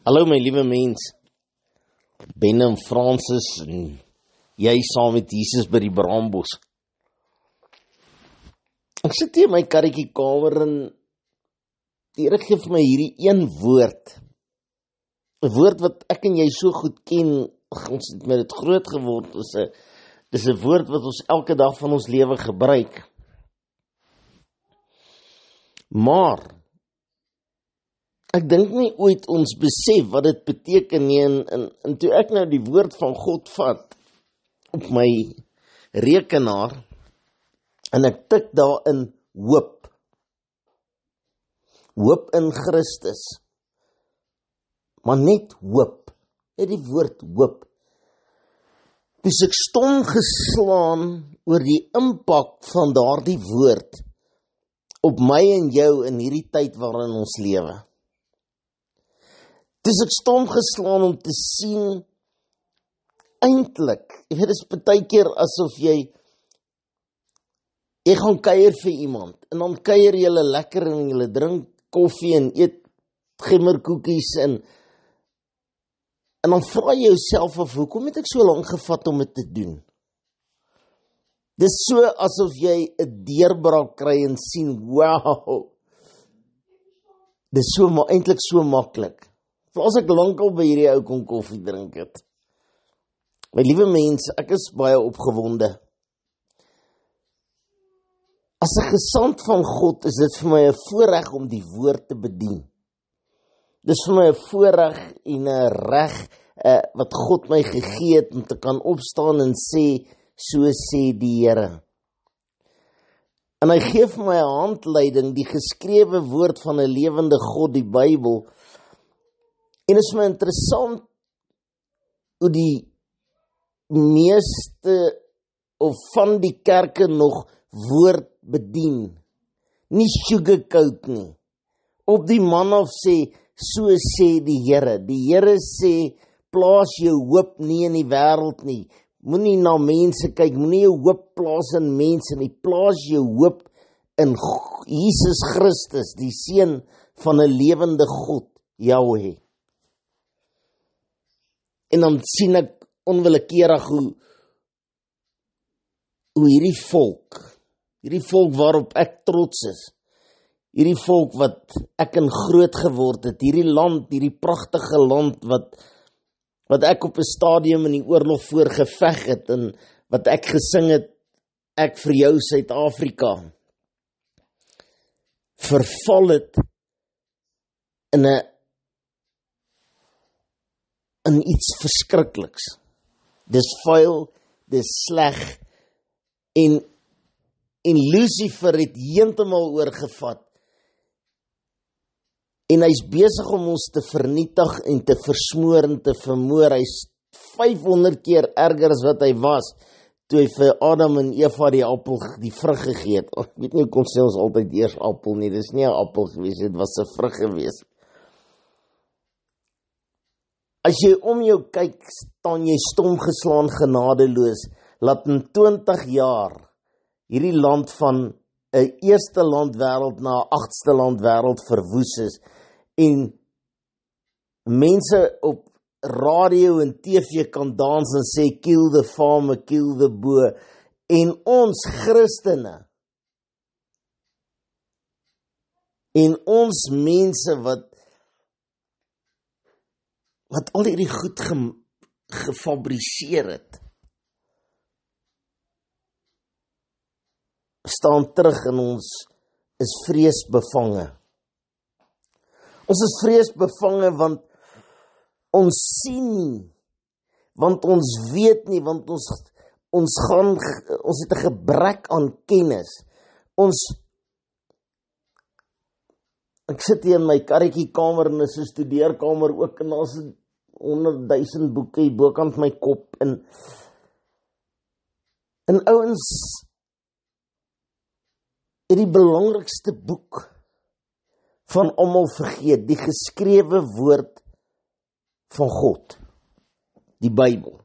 Hallo my liewe mens, Ben en Francis en jy saam met Jesus by die braambos. Ek sit hier in my karretjie kamer en die Here gee vir my hierdie een woord. 'n Woord wat ek en jy so goed ken, ons het met dit groot geword, dis 'n woord wat ons elke dag van ons lewe gebruik. Maar ek dink nie ooit ons besef wat dit beteken nie, en toe ek nou die woord van God vat op my rekenaar en ek tik daarin hoop in Christus, maar net hoop, net die woord hoop. Dus ek stom geslaan oor die impak van daardie woord op my en jou in hierdie tyd waarin ons lewe. Dus ek stom geslaan om te sien, eintlik, jy weet, dit is partykeer asof jy gaan kuier vir iemand, en dan kuier jylle lekker en jylle drink koffie en eet gemmerkoekies en dan vra jy jouself af, hoekom het ek so lang gevat om dit te doen? Dis so asof jy 'n deurbraak kry en sien, wow, dis eintlik so maklik. As ek lankal by hierdie ou kom koffie drink het. My liewe mens, ek is baie opgewonde. As 'n gesant van God is dit vir my 'n voorreg om die woord te bedien. Dis vir my 'n voorreg en 'n reg wat God my gegee het om te kan opstaan en sê, so sê die Here. En hy gee vir my 'n handleiding, die geskrewe woord van 'n lewende God, die Bybel. En is my interessant hoe die meeste of van die kerke nog woord bedien. Nie sugarcoat nie. Op die man af sê, so sê die Here. Die Here sê, plaas jou hoop nie in die wêreld nie. Moenie na mense kyk, moenie jou hoop plaas in mense nie. Plaas jou hoop in Jesus Christus, die Seun van 'n lewende God, Jahweh. En dan sien ek onwillekeurig hoe hierdie volk waarop ek trots is, hierdie volk wat ek in groot geword het, hierdie land, hierdie pragtige land wat ek op 'n stadium in die oorlog voor geveg het, en wat ek gesing het, ek vir jou Suid-Afrika, verval het in iets verskrikliks. Dis vuil, dis sleg, en Lucifer het heeltemal oorgevat, en hy's besig om ons te vernietig en te versmoor en te vermoor. Hy's 500 keer erger as wat hy was, toe hy vir Adam en Eva die vrug gegee het. Ek weet nie, hoe kon sê ons altyd eers appel nie, dis nie 'n appel gewees, dit was 'n vrug gewees. As jy om jou kyk, staan jy stom geslaan genadeloos, laat in 20 jaar hierdie land van 'n eerste land wêreld na 'n 8ste land wêreld verwoes is, en mense op radio en TV kan dans en sê, kill the farmer, kill the boer, en ons Christene, en ons mense wat al hierdie goed gefabriseer het, staan terug en ons is vreesbevange. Ons is vreesbevange want ons sien nie, want ons weet nie, want ons het 'n gebrek aan kennis. Ek sit hier in my karretjie kamer en is 'n studeerkamer ook, en daar's 100,000 boeke hier bokant my kop, en ouens het die belangrikste boek van almal vergeet, die geskrewe woord van God, die Bybel.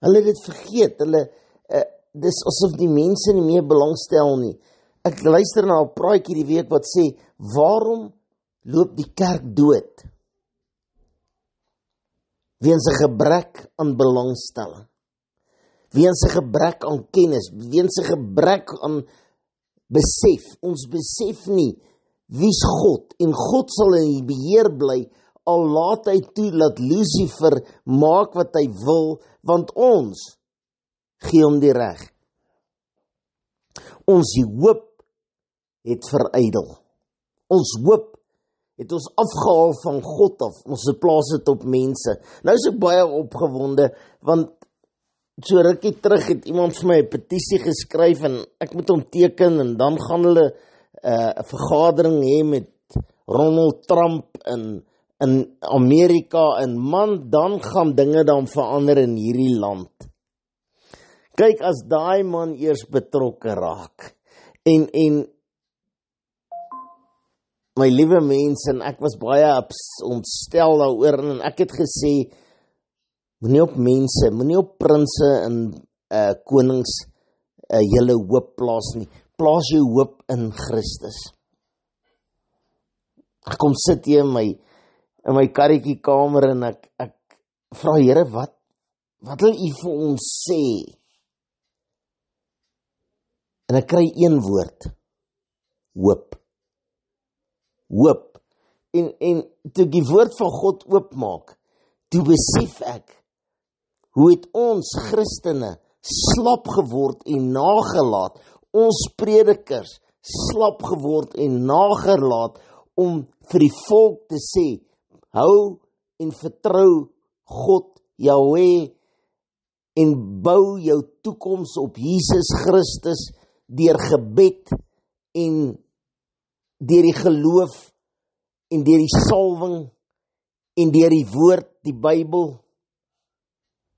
Hulle het dit vergeet, dis asof die mense nie meer belangstel nie. Ek luister na 'n praatjie die week wat sê, waarom loop die kerk dood? weens 'n gebrek aan belangstelling, weens 'n gebrek aan kennis, weens 'n gebrek aan besef. Ons besef nie wie's God, en God sal in die beheer bly, al laat hy toe dat Lucifer maak wat hy wil, want ons gee hom die reg. Ons hoop het verydel. Ons hoop het ons afgehaal van God af. Ons plaas dit op mense. Nou is ek baie opgewonde, want so rukkie terug het iemand vir my 'n petisie geskryf en ek moet hom teken en dan gaan hulle 'n vergadering hê met Donald Trump in Amerika en man, dan gaan dinge dan verander in hierdie land. Kyk, as daai man eers betrokke raak en my liewe mense, en ek was baie ontstel daaroor en ek het gesê, moenie op mense, moenie op prinse en konings julle hoop plaas nie. Plaas jou hoop in Christus. Ek kom sit hier in my karretjie kamer en ek vra, Here, wat wil U vir ons sê? En ek kry een woord, hoop. Hoop. En toe die woord van God oopmaak, toe besef ek, hoe het ons Christene slap geword en nagelaat, ons predikers slap geword en nagelaat, om vir die volk te sê, hou en vertrou God, Jahweh, en bou jou toekoms op Jesus Christus, deur gebed en deur die geloof en deur die salwing en deur die woord, die Bybel.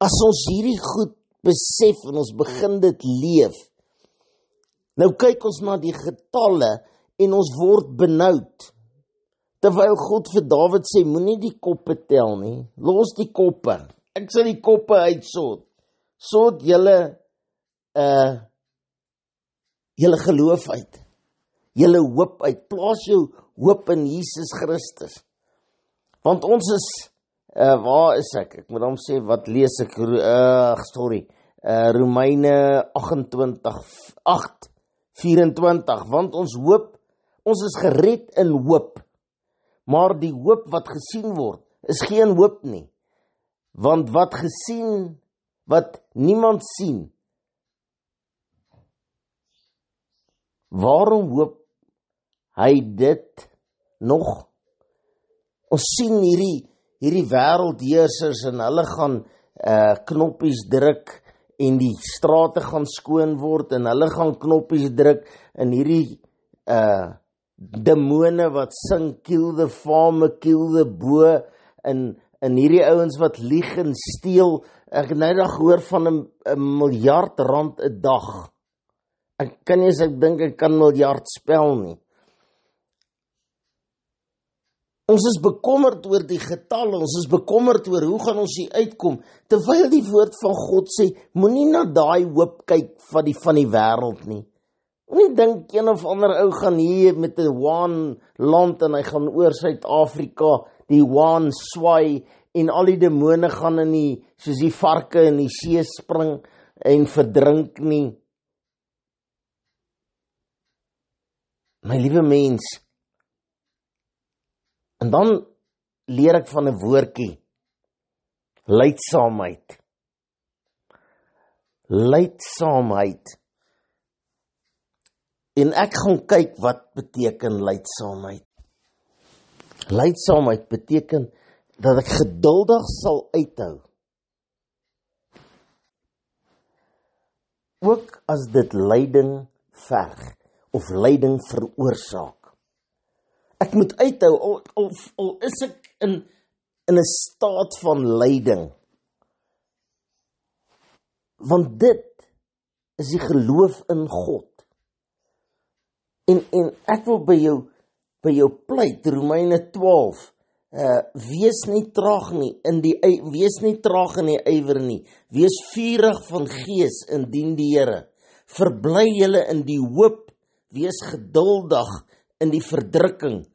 As ons hierdie goed besef en ons begin dit leef, nou kyk ons na die getalle en ons word benoud. Terwyl God vir Dawid sê, moenie die koppe tel nie, los die koppe. Ek sal die koppe uitsort. Sort julle geloof uit. Julle hoop uit. Plaas jou hoop in Jesus Christus. Want ons is, waar is ek? Ek moet dan sê, wat lees ek? Romeine 28:24. Want ons hoop, ons is gered in hoop. Maar die hoop wat gesien word, is geen hoop nie. Want wat niemand sien, waarom hoop hy dit nog? Ons sien hierdie wêreldheersers en hulle gaan knoppies druk en die strate gaan skoon word en hulle gaan knoppies druk en hierdie demone wat sing, kill the farmer, kill the boer, en hierdie ouens wat lieg en steel. Ek het nou gehoor van 'n miljard rand 'n dag. Ek kan nie eens, ek dink ek kan miljard spel nie. Ons is bekommerd oor die getalle, ons is bekommerd oor hoe gaan ons hier uitkom, terwyl die woord van God sê, moenie na daai hoop kyk van die wêreld nie. Moenie dink een of ander ou gaan hier met 'n waan land en hy gaan oor Suid-Afrika die waan swaai en al die demone gaan soos die varke in die see spring en verdrink nie. My liewe mens, en dan leer ek van 'n woordjie, lydsaamheid. Lydsaamheid. En ek gaan kyk wat beteken lydsaamheid. Lydsaamheid beteken dat ek geduldig sal uithou. Ook as dit lyding verg of lyding veroorsaak. Ek moet uithou, al is ek in 'n staat van lyding. Want dit is die geloof in God. En ek wil by jou pleit, Romeine 12, wees nie traag in die ywer nie, wees vurig van gees indien die Here, verbly julle in die hoop, wees geduldig in die verdrukking,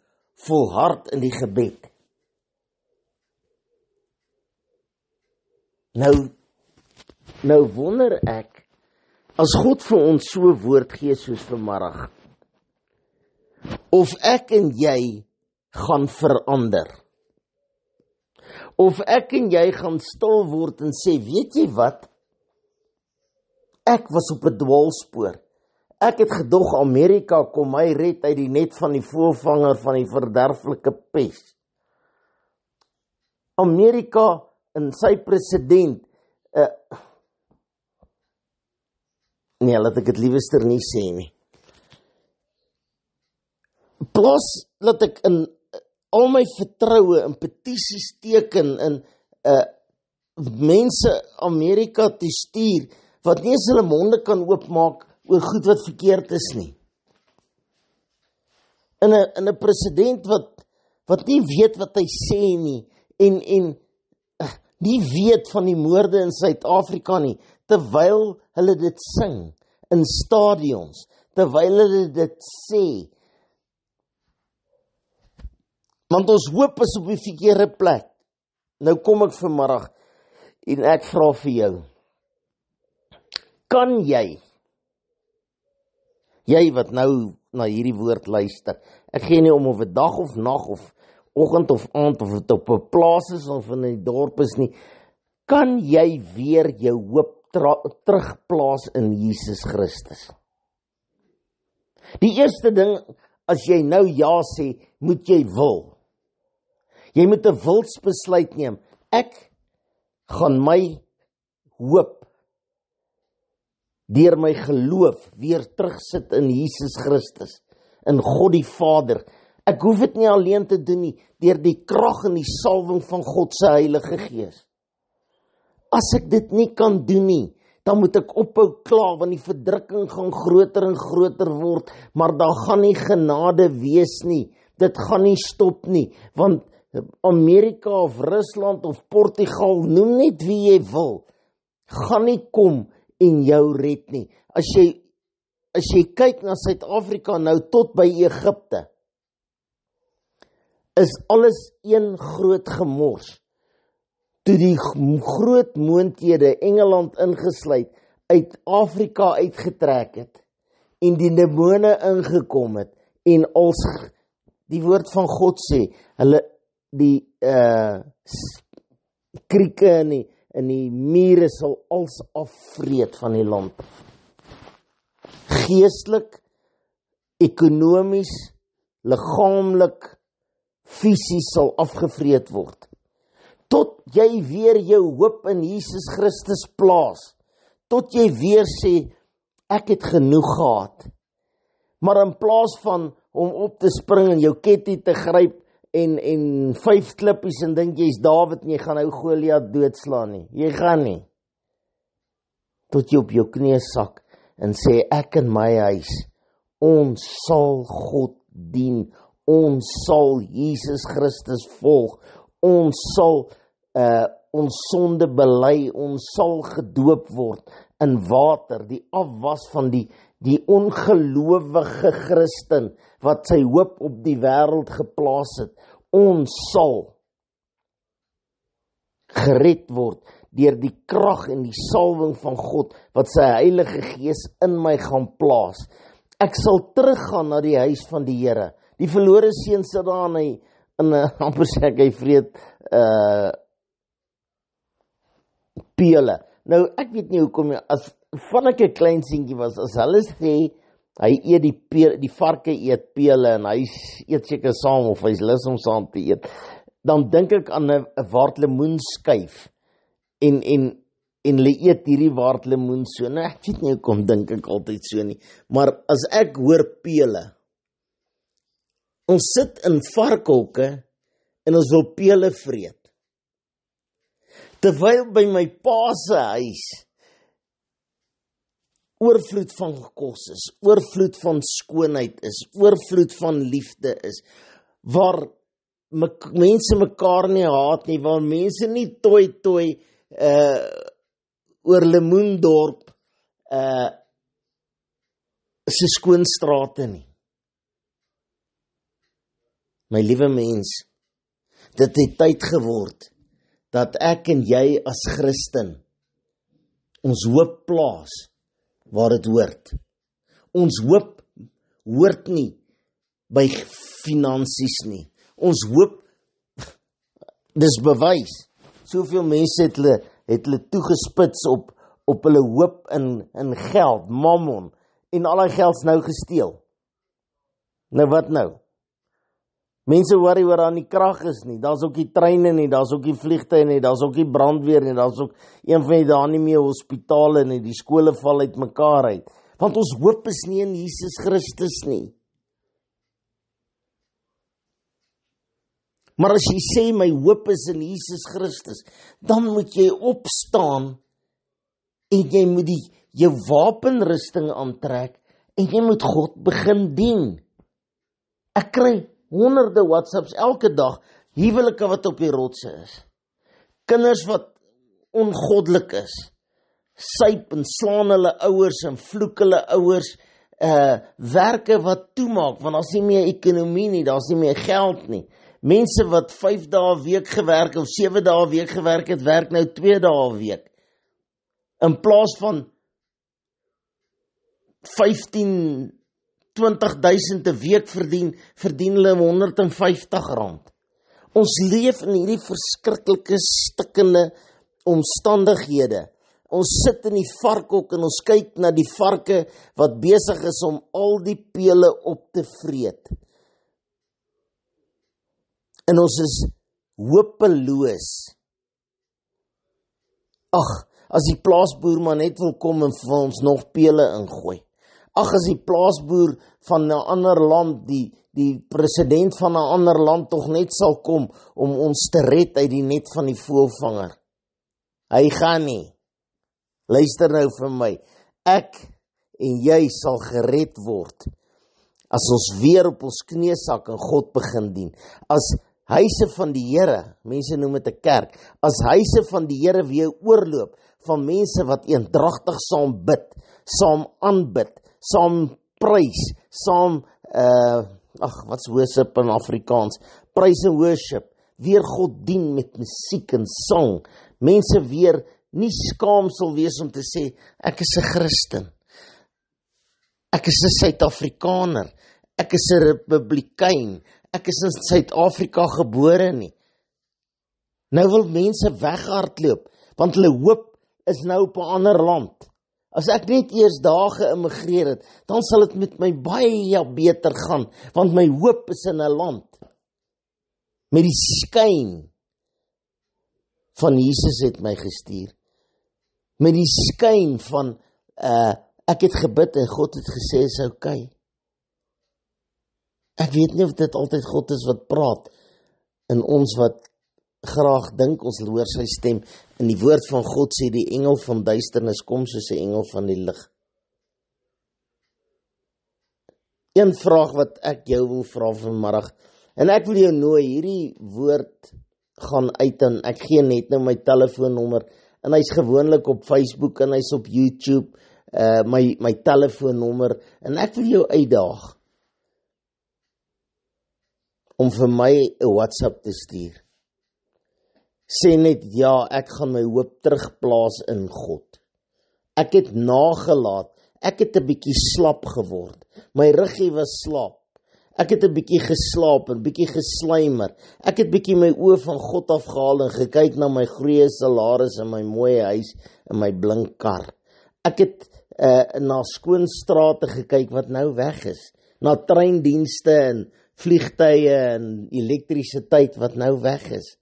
volhard in die gebed. Nou wonder ek, as God vir ons so 'n woord gee soos vanmiddag, of ek en jy gaan verander, of ek en jy gaan stil word en sê, weet jy wat, ek was op 'n dwaalspoor, ek het gedog Amerika kom my red uit die net van die voorvanger van die verderflike pes. Amerika en sy president, nee, laat ek dit liewester nie sê nie. Plaas laat ek in al my vertroue in petisies teken in mense Amerika te stuur, wat nie eens hulle monde kan oopmaak oor goed wat verkeerd is nie. In 'n president wat nie weet wat hy sê nie, en nie weet van die moorde in Suid-Afrika nie, terwyl hulle dit sing in stadions, terwyl hulle dit sê. Want ons hoop is op die verkeerde plek. Nou kom ek vanmiddag en ek vra vir jou, kan jy wat nou na hierdie woord luister, ek gee nie om of 'n dag of nag of oggend of aand, of dit op 'n plaas is of in die dorp is nie, kan jy weer jou hoop terugplaas in Jesus Christus? Die eerste ding, as jy nou ja sê, moet jy wil. Jy moet 'n wilsbesluit neem. Ek gaan my hoop deur my geloof weer terugsit in Jesus Christus, in God die Vader. Ek hoef dit nie alleen te doen nie, deur die krag en die salwing van God se Heilige Gees. As ek dit nie kan doen nie, dan moet ek ophou kla, want die verdrukking gaan groter en groter word, maar daar gaan nie genade wees nie. Dit gaan nie stop nie, want Amerika of Rusland of Portugal, noem net wie jy wil, gaan nie kom en jou red nie. As jy kyk na Suid-Afrika nou tot by Egipte, is alles een groot gemors. Toe die groot moondhede, Engeland ingesluit, uit Afrika uitgetrek het, en die demone ingekom het, en als die woord van God sê, hulle die krieke en die mure sal als afvreet van die land. Geestelik, ekonomies, liggaamlik, fisies sal afgevreet word. Tot jy weer jou hoop in Jesus Christus plaas, tot jy weer sê, ek het genoeg gehad. Maar in plaas van om op te spring en jou ketty te gryp, en 5 klippies en dink jy's Dawid en jy gaan nou Goliat doodslaan nie. Jy gaan nie. Tot jy op jou knieë sak en sê, ek en my huis, ons sal God dien, ons sal Jesus Christus volg, ons sal ons sonde bely, ons sal gedoop word in water, die afwas van die ongelowige Christen, wat sy hoop op die wêreld geplaas het. Ons sal gered word deur die krag en die salwing van God, wat sy Heilige Gees in my gaan plaas. Ek sal teruggaan na die huis van die Here. Die verlore seun sit daar in amper sê ek, hy vreet pele. Nou, ek weet nie hoekom, as van ek 'n klein seentjie was, as hulle sê, hy eet die varke eet pele, en hy eet seker saam, of hy's lus om saam te eet, dan dink ek aan 'n waardlemoenskyf, en hulle eet hierdie waardlemoen so. Nou, ek weet nie hoekom dink ek altyd so nie, maar as ek hoor pele, ons sit in varkholke, en ons wil pele vreet. Terwyl by my pa se huis oorvloed van kos is, oorvloed van skoonheid is, oorvloed van liefde is, waar mense mekaar nie haat nie, waar mense nie toi oor Lemoendorp se skoon strate nie. My liewe mens, dit het tyd geword dat ek en jy as Christen ons hoop plaas waar dit hoort. Ons hoop hoort nie by finansies nie. Ons hoop, dis bewys. Soveel mense het hulle toegespits op hulle hoop in geld, mammon, en al die geld's nou gesteel. Nou wat nou? Mense worry oor aan die krag is nie, daar's ook die treine nie, daar's ook die vliegtuie nie, daar's ook die brandweer nie, daar's ook een van die daar nie meer hospitale nie, die skole val uit mekaar uit. Want ons hoop is nie in Jesus Christus nie. Maar as jy sê my hoop is in Jesus Christus, dan moet jy opstaan en jy moet jou wapenrusting aantrek en jy moet God begin dien. Ek kry honderde WhatsApps elke dag, huwelike wat op die rotse is, kinders wat ongoddelik is, syp en slaan hulle ouers en vloek hulle ouers, werke wat toemaak, want daar's nie meer ekonomie nie, daar's nie meer geld nie. Mense wat 5 dae 'n week gewerk of 7 dae 'n week gewerk het, werk nou 2 dae 'n week. In plaas van 15, 20.000 'n week verdien hulle R150. Ons leef in hierdie verskriklike stikkende omstandighede. Ons sit in die varkhok en ons kyk na die varke wat besig is om al die pele op te vreet. En ons is hopeloos. Ag, as die plaasboer maar net wil kom en vir ons nog pele ingooi. Ag, as die plaasboer van 'n ander land, die president van 'n ander land tog net sal kom om ons te red uit die net van die voëlvanger. Hy gaan nie. Luister nou vir my. Ek en jy sal gered word as ons weer op ons knieë sak en God begin dien. As huise van die Here, mense noem dit 'n kerk, as huise van die Here weer oorloop van mense wat eendragtig saam bid, saam aanbid, saam prys, saam, wat's worship in Afrikaans? Praise and worship, weer God dien met musiek en sang, mense weer nie skaam sal wees om te sê, ek is 'n Christen, ek is 'n Suid-Afrikaner, ek is 'n Republikein, ek is in Suid-Afrika gebore nie. Nou wil mense weghardloop, want hulle hoop is nou op 'n ander land. As ek net eers daar geïmmigreer het, dan sal dit met my baie beter gaan, want my hoop is in 'n land met die skyn van Jesus het my gestuur. Met die skyn van, ek het gebid en God het gesê, is okay. Ek weet nie of dit altyd God is wat praat, en ons wat graag dink, ons hoor sy stem, en die woord van God sê, die engel van duisternis kom soos 'n engel van die lig. Een vraag wat ek jou wil vra vanmiddag, en ek wil jou nooi, hierdie woord gaan uit, en ek gee net nou my telefoonnommer, en hy's gewoonlik op Facebook, en hy's op YouTube, my telefoonnommer, en ek wil jou uitdaag, om vir my 'n WhatsApp te stuur. Sê net, ja, ek gaan my hoop terugplaas in God. Ek het nagelaat, ek het 'n bietjie slap geword, my ruggie was slap, ek het 'n bietjie geslaap, 'n bietjie geslymer, ek het bietjie my oë van God afgehaal en gekyk na my goeie salaris en my mooi huis en my blink kar. Ek het na skoon strate gekyk wat nou weg is, na treindienste en vliegtye en elektrisiteit wat nou weg is.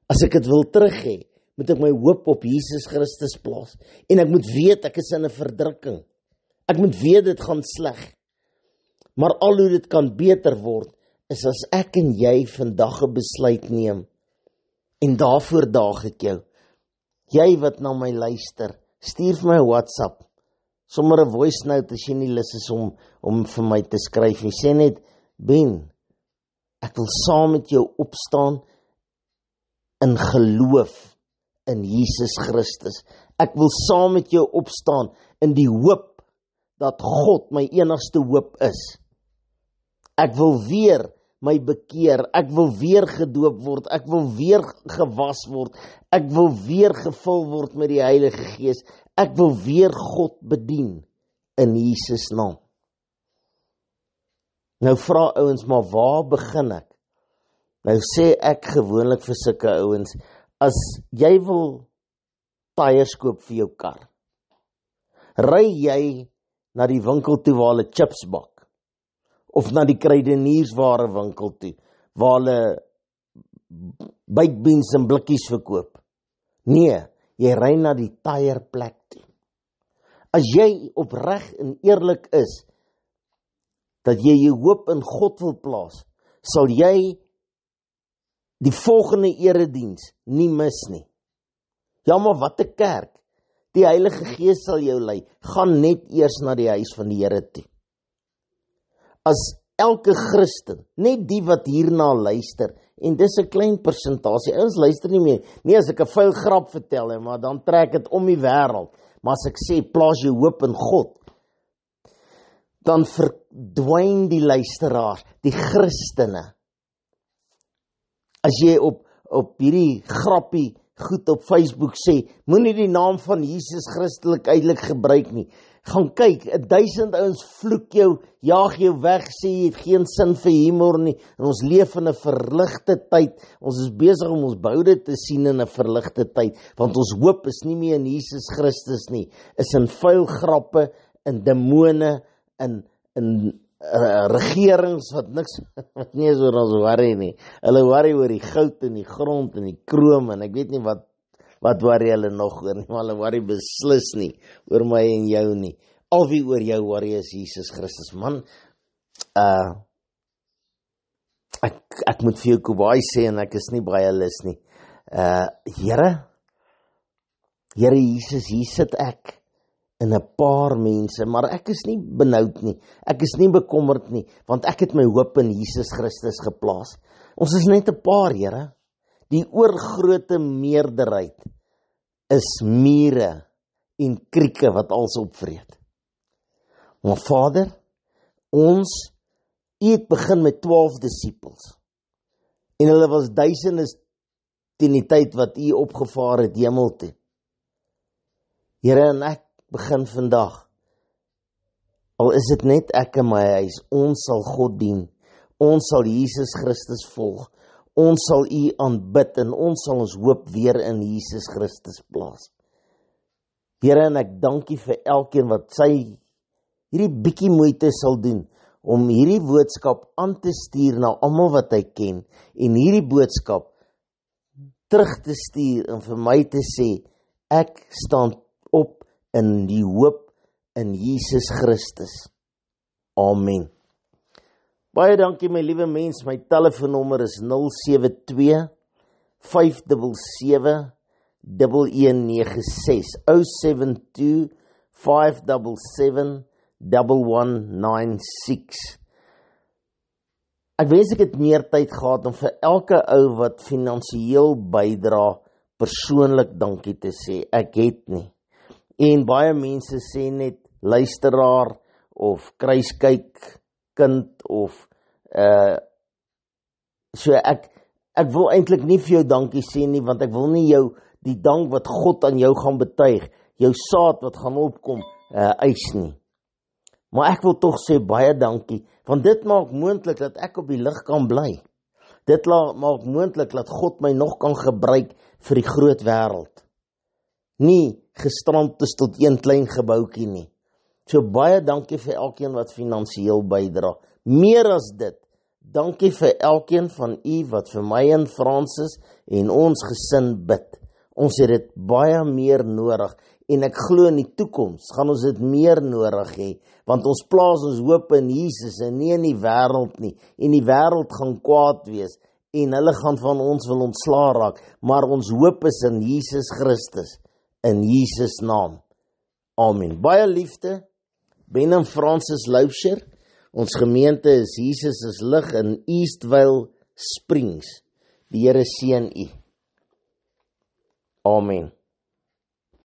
As ek dit wil terug hê, moet ek my hoop op Jesus Christus plaas. En ek moet weet, ek is in 'n verdrukking. Ek moet weet, dit gaan sleg. Maar al hoe dit kan beter word, is as ek en jy vandag 'n besluit neem. En daarvoor daag ek jou. Jy wat na my luister, stuur vir my WhatsApp. Sommer 'n voice note as jy nie lus is om vir my te skryf. Jy sê net, Ben, ek wil saam met jou opstaan in geloof in Jesus Christus. Ek wil saam met jou opstaan in die hoop dat God my enigste hoop is. Ek wil weer my bekeer, ek wil weer gedoop word, ek wil weer gewas word, ek wil weer gevul word met die Heilige Gees, ek wil weer God bedien, in Jesus naam. Nou vra ouens, maar waar begin ek? Nou sê ek gewoonlik vir sulke ouens, as jy wil tyres koop vir jou kar, ry jy na die winkel toe waar hulle chips bak, of na die kruideniersware winkel toe, waar hulle baked beans en blikkies verkoop. Nee, jy ry na die tyreplek toe. As jy opreg en eerlik is, dat jy jou hoop in God wil plaas, sal jy die volgende erediens nie mis nie. Ja, maar wat 'n kerk. Die Heilige Gees sal jou lei. Gaan net eers na die huis van die Here toe. As elke Christen, net die wat hierna luister, en dis 'n klein persentasie, ouens luister nie meer, nie as ek 'n vuil grap vertel, maar dan trek dit om die wêreld, maar as ek sê, plaas jou hoop in God, dan verdwyn die luisteraar, die Christene. As jy op hierdie grappie goed op Facebook sê, moenie die naam van Jesus Christelik uitelik gebruik nie. Gaan kyk, 1000 ouens vloek jou, jaag jou weg, sê jy het geen sin vir humor nie, en ons leef in 'n verligte tyd, ons is besig om ons boude te sien in 'n verligte tyd, want ons hoop is nie meer in Jesus Christus nie, is in vuil grappe, in demone, in regerings wat nie is oor ons worry nie. Hulle worry oor die goud en die grond en die kroon en ek weet nie wat worry hulle nog oor nie, maar hulle worry beslis nie oor my en jou nie. Al wie oor jou worry is Jesus Christus. Man, ek moet vir jou Kobai sê en ek is nie baie lus nie. Here Jesus, hier sit ek in 'n paar mense, maar ek is nie benoud nie, ek is nie bekommerd nie, want ek het my hoop in Jesus Christus geplaas. Ons is net 'n paar, Here. Die oorgrote meerderheid is mure en krieke wat als opvreet. Maar Vader, U het begin met 12 disippels, en hulle was duisende teen die tyd wat U opgevaar het hemel toe. Here, en ek begin vandag, al is dit net ek in my huis, ons sal God dien, ons sal Jesus Christus volg, ons sal U aanbid en ons sal ons hoop weer in Jesus Christus plaas. Here, en ek dank U vir elkeen wat sy hierdie bietjie moeite sal doen om hierdie boodskap aan te stuur na almal wat hy ken en hierdie boodskap terug te stuur en vir my te sê, ek staan op in die hoop in Jesus Christus. Amen. Baie dankie my liewe mens, my telefoonnommer is 072 577 1196, 072 577 1196. Ek wens ek het meer tyd gehad om vir elke ou wat finansiëel bydra persoonlik dankie te sê. Ek het nie. En baie mense sê net luisteraar of kruiskyk kind of so ek wil eintlik nie vir jou dankie sê nie, want ek wil nie jou die dank wat God aan jou gaan betuig, jou saad wat gaan opkom, eis nie. Maar ek wil tog sê baie dankie, want dit maak moontlik dat ek op die lig kan bly. Dit maak moontlik dat God my nog kan gebruik vir die groot wêreld. Nie gestrand is tot een klein gebouetjie nie. So baie dankie vir elkeen wat finansiëel bydra. Meer as dit, dankie vir elkeen van u wat vir my en Francis en ons gesin bid. Ons het dit baie meer nodig en ek glo in die toekoms gaan ons dit meer nodig hê, want ons plaas ons hoop in Jesus en nie in die wêreld nie. En die wêreld gaan kwaad wees en hulle gaan van ons wil ontslaa raak, maar ons hoop is in Jesus Christus, in Jesus naam. Amen. Baie liefde, Ben en Francis Loubser. Ons gemeente is Jesus is lig in Eastvale Springs. Die Here seën u. Amen.